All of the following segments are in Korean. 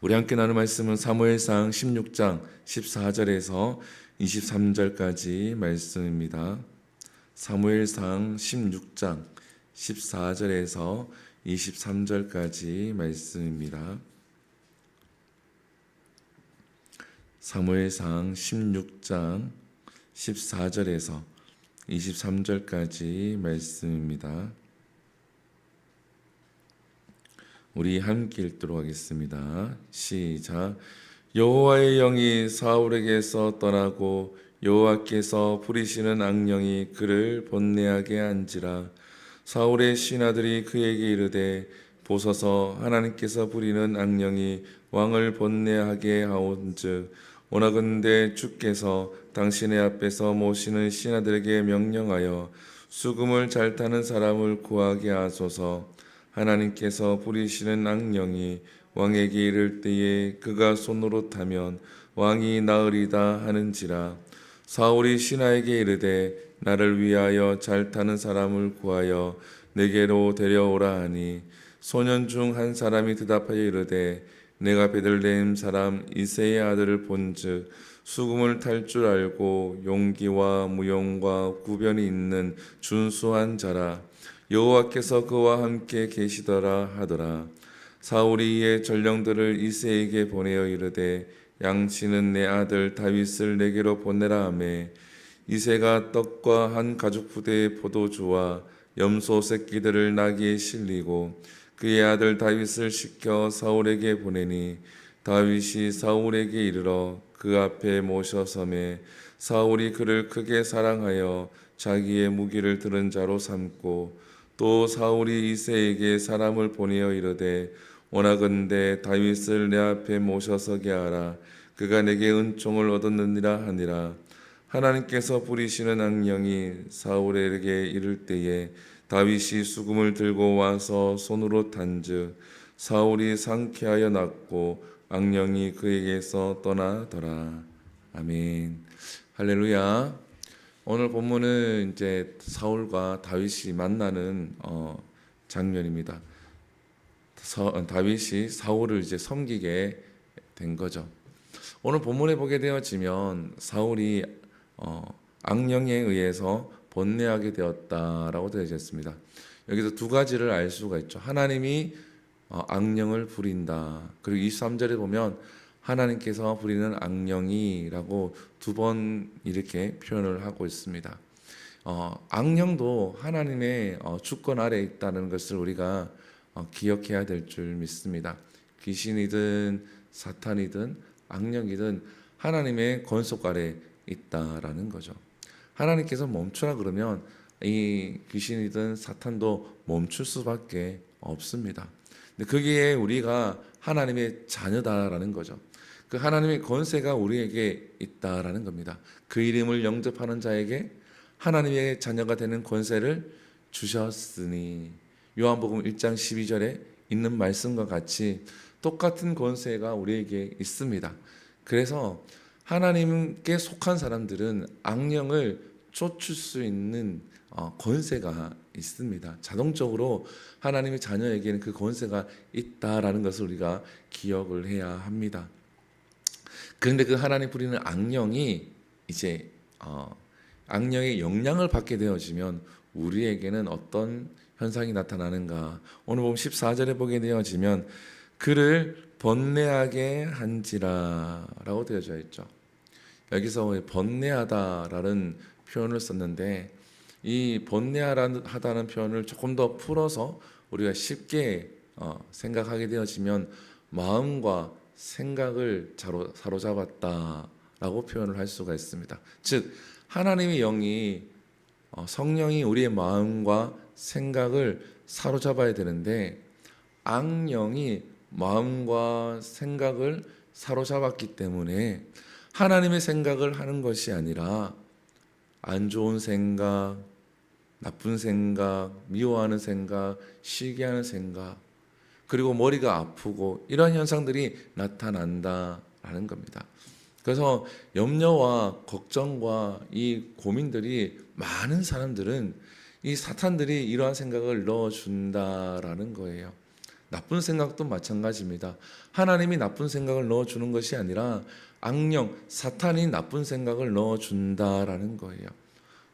우리 함께 나눌 말씀은 사무엘상 16장 14절에서 23절까지 말씀입니다. 사무엘상 16장 14절에서 23절까지 말씀입니다. 사무엘상 16장 14절에서 23절까지 말씀입니다. 우리 함께 읽도록 하겠습니다. 시작. 여호와의 영이 사울에게서 떠나고 여호와께서 부리시는 악령이 그를 번뇌하게 한지라. 사울의 신하들이 그에게 이르되 보소서, 하나님께서 부리는 악령이 왕을 번뇌하게 하온즉 원하건대 주께서 당신의 앞에서 모시는 신하들에게 명령하여 수금을 잘 타는 사람을 구하게 하소서. 하나님께서 부리시는 악령이 왕에게 이를 때에 그가 손으로 타면 왕이 나으리다 하는지라. 사울이 신하에게 이르되 나를 위하여 잘 타는 사람을 구하여 내게로 데려오라 하니 소년 중 한 사람이 대답하여 이르되 내가 베들레헴 사람 이새의 아들을 본즉 수금을 탈 줄 알고 용기와 무용과 구변이 있는 준수한 자라. 여호와께서 그와 함께 계시더라 하더라. 사울이 이에 전령들을 이새에게 보내어 이르되 양치는 내 아들 다윗을 내게로 보내라 하매 이새가 떡과 한 가죽 부대의 포도주와 염소 새끼들을 나귀에 실리고 그의 아들 다윗을 시켜 사울에게 보내니 다윗이 사울에게 이르러 그 앞에 모셔서매 사울이 그를 크게 사랑하여 자기의 무기를 들은 자로 삼고 또 사울이 이새에게 사람을 보내어 이르되 원하건대 다윗을 내 앞에 모셔서게 하라. 그가 내게 은총을 얻었느니라 하니라. 하나님께서 부리시는 악령이 사울에게 이를 때에 다윗이 수금을 들고 와서 손으로 탄즉 사울이 상쾌하여 낫고 악령이 그에게서 떠나더라. 아멘. 할렐루야. 오늘 본문은 이제 사울과 다윗이 만나는 장면입니다. 다윗이 사울을 이제 섬기게 된 거죠. 오늘 본문에 보게 되어지면 사울이 악령에 의해서 번뇌하게 되었다라고 되어져 있습니다. 여기서 두 가지를 알 수가 있죠. 하나님이 악령을 부린다. 그리고 23절에 보면 하나님께서 부리는 악령이라고 두 번 이렇게 표현을 하고 있습니다. 악령도 하나님의 주권 아래에 있다는 것을 우리가 기억해야 될 줄 믿습니다. 귀신이든 사탄이든 악령이든 하나님의 권속 아래에 있다라는 거죠. 하나님께서 멈추라 그러면 이 귀신이든 사탄도 멈출 수밖에 없습니다. 근데 거기에 우리가 하나님의 자녀다라는 거죠. 그 하나님의 권세가 우리에게 있다라는 겁니다. 그 이름을 영접하는 자에게 하나님의 자녀가 되는 권세를 주셨으니, 요한복음 1장 12절에 있는 말씀과 같이 똑같은 권세가 우리에게 있습니다. 그래서 하나님께 속한 사람들은 악령을 쫓을 수 있는 권세가 있습니다. 자동적으로 하나님의 자녀에게는 그 권세가 있다라는 것을 우리가 기억을 해야 합니다. 그런데 그 하나님 부리는 악령이 이제 악령의 영향을 받게 되어지면 우리에게는 어떤 현상이 나타나는가? 오늘 보면 14절에 보게 되어지면 그를 번뇌하게 한지라 라고 되어져 있죠. 여기서 번뇌하다라는 표현을 썼는데 이 번뇌하다는 표현을 조금 더 풀어서 우리가 쉽게 생각하게 되어지면 마음과 생각을 사로잡았다라고 표현을 할 수가 있습니다. 즉 하나님의 영이 성령이 우리의 마음과 생각을 사로잡아야 되는데 악령이 마음과 생각을 사로잡았기 때문에 하나님의 생각을 하는 것이 아니라 안 좋은 생각, 나쁜 생각, 미워하는 생각, 시기하는 생각, 그리고 머리가 아프고 이러한 현상들이 나타난다라는 겁니다. 그래서 염려와 걱정과 이 고민들이 많은 사람들은 이 사탄들이 이러한 생각을 넣어준다라는 거예요. 나쁜 생각도 마찬가지입니다. 하나님이 나쁜 생각을 넣어주는 것이 아니라 악령, 사탄이 나쁜 생각을 넣어준다라는 거예요.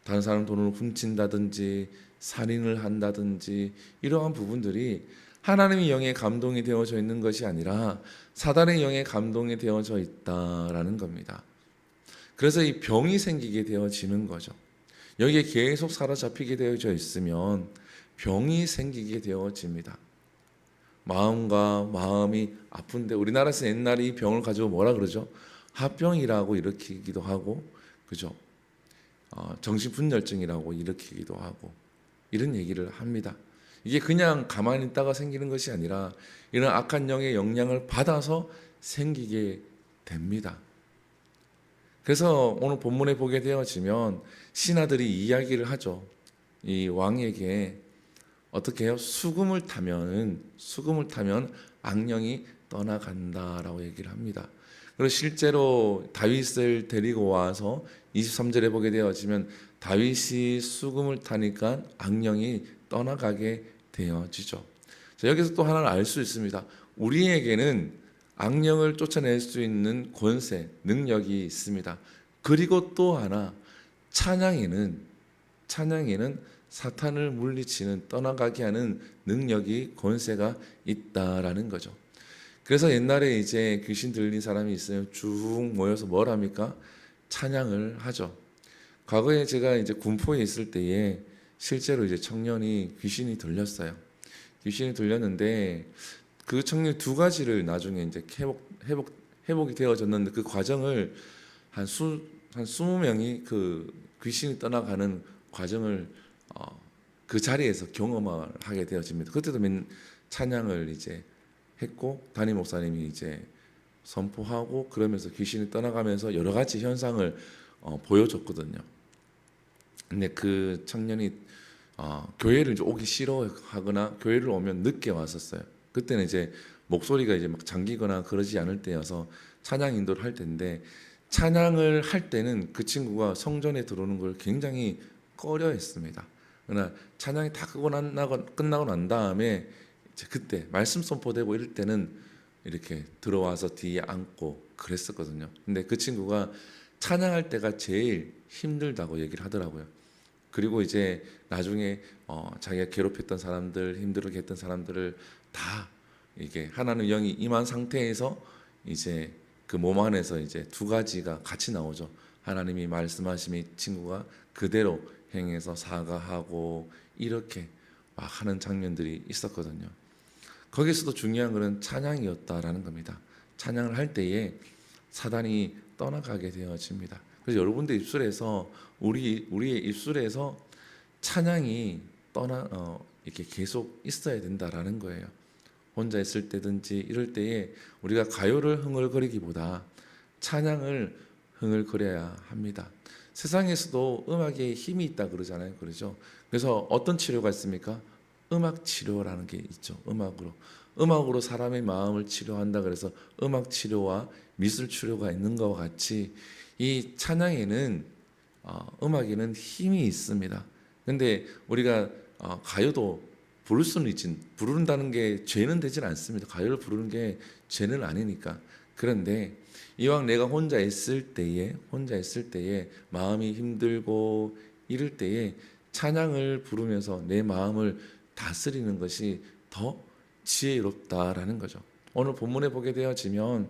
다른 사람 돈을 훔친다든지 살인을 한다든지 이러한 부분들이 하나님의 영에 감동이 되어져 있는 것이 아니라 사단의 영에 감동이 되어져 있다라는 겁니다. 그래서 이 병이 생기게 되어지는 거죠. 여기에 계속 사로잡히게 되어져 있으면 병이 생기게 되어집니다. 마음과 마음이 아픈데 우리나라에서 옛날에 이 병을 가지고 뭐라 그러죠? 합병이라고 일으키기도 하고, 그죠? 정신분열증이라고 일으키기도 하고 이런 얘기를 합니다. 이게 그냥 가만히 있다가 생기는 것이 아니라 이런 악한 영의 영향을 받아서 생기게 됩니다. 그래서 오늘 본문에 보게 되어지면 신하들이 이야기를 하죠. 이 왕에게 어떻게 해요? 수금을 타면 악령이 떠나간다라고 얘기를 합니다. 그리고 실제로 다윗을 데리고 와서 23절에 보게 되어지면 다윗이 수금을 타니까 악령이 떠나가게 되어지죠. 자, 여기서 또 하나를 알 수 있습니다. 우리에게는 악령을 쫓아낼 수 있는 권세, 능력이 있습니다. 그리고 또 하나 찬양에는 사탄을 물리치는 떠나가게 하는 능력이 권세가 있다라는 거죠. 그래서 옛날에 이제 귀신 들린 사람이 있어요. 쭉 모여서 뭘 합니까? 찬양을 하죠. 과거에 제가 이제 군포에 있을 때에 실제로 이제 청년이 귀신이 들렸어요. 귀신이 들렸는데 그 청년 두 가지를 나중에 이제 회복이 되어졌는데 그 과정을 한 20명이 그 귀신이 떠나가는 과정을 그 자리에서 경험을 하게 되어집니다. 그때도 찬양을 이제 했고 담임 목사님이 이제 선포하고 그러면서 귀신이 떠나가면서 여러 가지 현상을 보여줬거든요. 근데 그 청년이 교회를 이제 오기 싫어하거나 교회를 오면 늦게 왔었어요. 그때는 이제 목소리가 이제 막 잠기거나 그러지 않을 때여서 찬양 인도를 할 텐데 찬양을 할 때는 그 친구가 성전에 들어오는 걸 굉장히 꺼려했습니다. 그러나 찬양이 다 끝나고 난 다음에 이제 그때 말씀 선포되고 이럴 때는 이렇게 들어와서 뒤에 앉고 그랬었거든요. 근데 그 친구가 찬양할 때가 제일 힘들다고 얘기를 하더라고요. 그리고 이제 나중에 자기가 괴롭혔던 사람들, 힘들게 했던 사람들을 다 이게 하나님 영이 임한 상태에서 이제 그 몸 안에서 이제 두 가지가 같이 나오죠. 하나님이 말씀하심이 친구가 그대로 행해서 사과하고 이렇게 막 하는 장면들이 있었거든요. 거기서도 중요한 것은 찬양이었다라는 겁니다. 찬양을 할 때에 사단이 떠나가게 되어집니다. 그래서 여러분들 입술에서 우리의 입술에서 찬양이 이렇게 계속 있어야 된다라는 거예요. 혼자 있을 때든지 이럴 때에 우리가 가요를 흥얼거리기보다 찬양을 흥얼거려야 합니다. 세상에서도 음악에 힘이 있다 그러잖아요. 그러죠? 그래서 어떤 치료가 있습니까? 음악 치료라는 게 있죠. 음악으로 사람의 마음을 치료한다 그래서 음악 치료와 미술 치료가 있는 것과 같이 이 찬양에는 음악에는 힘이 있습니다. 근데 우리가 가요도 부를 수는 있지 부른다는 게 죄는 되진 않습니다. 가요를 부르는 게 죄는 아니니까. 그런데 이왕 내가 혼자 있을 때에 마음이 힘들고 이럴 때에 찬양을 부르면서 내 마음을 다스리는 것이 더 지혜롭다라는 거죠. 오늘 본문에 보게 되어지면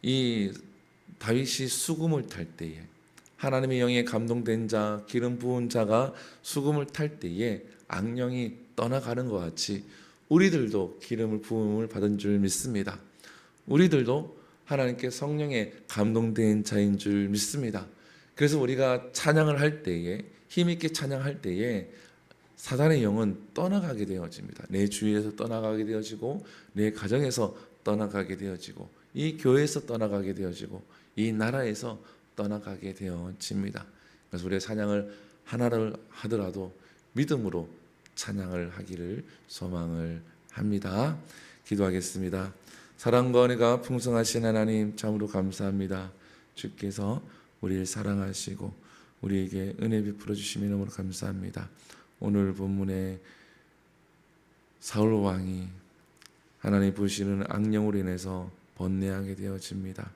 이 다윗이 수금을 탈 때에 하나님의 영에 감동된 자, 기름 부은 자가 수금을 탈 때에 악령이 떠나가는 것 같이 우리들도 기름을 부음을 받은 줄 믿습니다. 우리들도 하나님께 성령에 감동된 자인 줄 믿습니다. 그래서 우리가 찬양을 할 때에 힘있게 찬양할 때에 사단의 영은 떠나가게 되어집니다. 내 주위에서 떠나가게 되어지고 내 가정에서 떠나가게 되어지고 이 교회에서 떠나가게 되어지고 이 나라에서 떠나가게 되어집니다. 그래서 우리가 찬양을 하나를 하더라도 믿음으로 찬양을 하기를 소망을 합니다. 기도하겠습니다. 사랑과 은혜가 풍성하신 하나님 참으로 감사합니다. 주께서 우리를 사랑하시고 우리에게 은혜 베풀어 주심이 너무 감사합니다. 오늘 본문에 사울 왕이 하나님 부시는 악령으로 인해서 번뇌하게 되어집니다.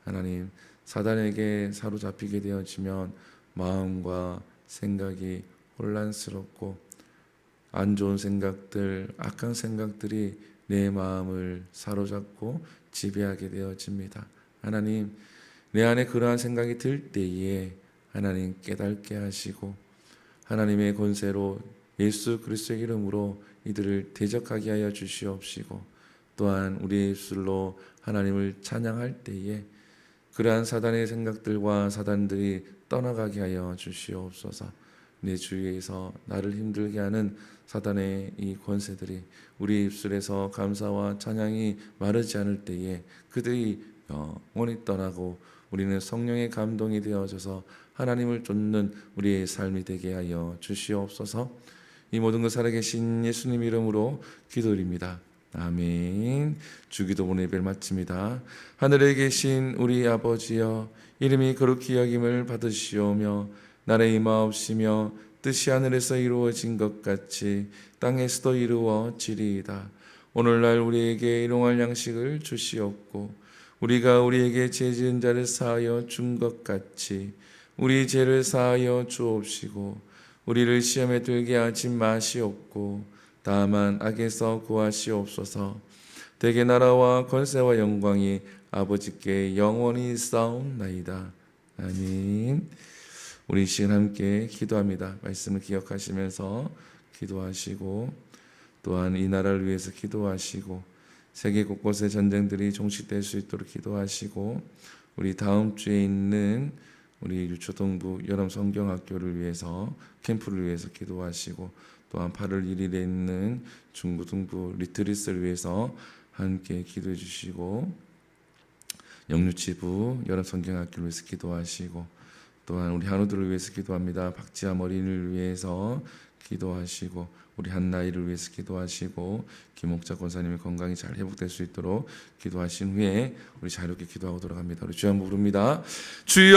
하나님, 사단에게 사로잡히게 되어지면 마음과 생각이 혼란스럽고 안 좋은 생각들, 악한 생각들이 내 마음을 사로잡고 지배하게 되어집니다. 하나님, 내 안에 그러한 생각이 들 때에 하나님 깨닫게 하시고 하나님의 권세로 예수 그리스도의 이름으로 이들을 대적하게 하여 주시옵시고, 또한 우리의 입술로 하나님을 찬양할 때에 그러한 사단의 생각들과 사단들이 떠나가게 하여 주시옵소서. 내 주위에서 나를 힘들게 하는 사단의 이 권세들이 우리 입술에서 감사와 찬양이 마르지 않을 때에 그들이 영원히 떠나고 우리는 성령의 감동이 되어져서 하나님을 쫓는 우리의 삶이 되게 하여 주시옵소서. 이 모든 것 살아계신 예수님 이름으로 기도드립니다. 아멘. 주기도문 예배를 마칩니다. 하늘에 계신 우리 아버지여, 이름이 거룩히 여김을 받으시오며 나라의 임하옵시며 뜻이 하늘에서 이루어진 것 같이 땅에서도 이루어지리이다. 오늘날 우리에게 일용할 양식을 주시옵고 우리가 우리에게 죄 지은 자를 사하여 준 것 같이 우리 죄를 사하여 주옵시고 우리를 시험에 들게 하지 마시옵고 다만 악에서 구하시옵소서. 대개 나라와 권세와 영광이 아버지께 영원히 쌓옵나이다. 아멘. 우리 이 시간 함께 기도합니다. 말씀을 기억하시면서 기도하시고 또한 이 나라를 위해서 기도하시고 세계 곳곳의 전쟁들이 종식될 수 있도록 기도하시고 우리 다음 주에 있는 우리 유초동부 여름 성경학교를 위해서 캠프를 위해서 기도하시고 또한 8월 1일에 있는 중고등부 리트리스를 위해서 함께 기도해 주시고 영유치부 여름 성경학교를 위해서 기도하시고 또한 우리 한우들을 위해서 기도합니다. 박지암 어린이를 위해서 기도하시고 우리 한나이를 위해서 기도하시고 김옥자 권사님의 건강이 잘 회복될 수 있도록 기도하신 후에 우리 자유롭게 기도하고 돌아갑니다. 우리 주여 한번 부릅니다. 주여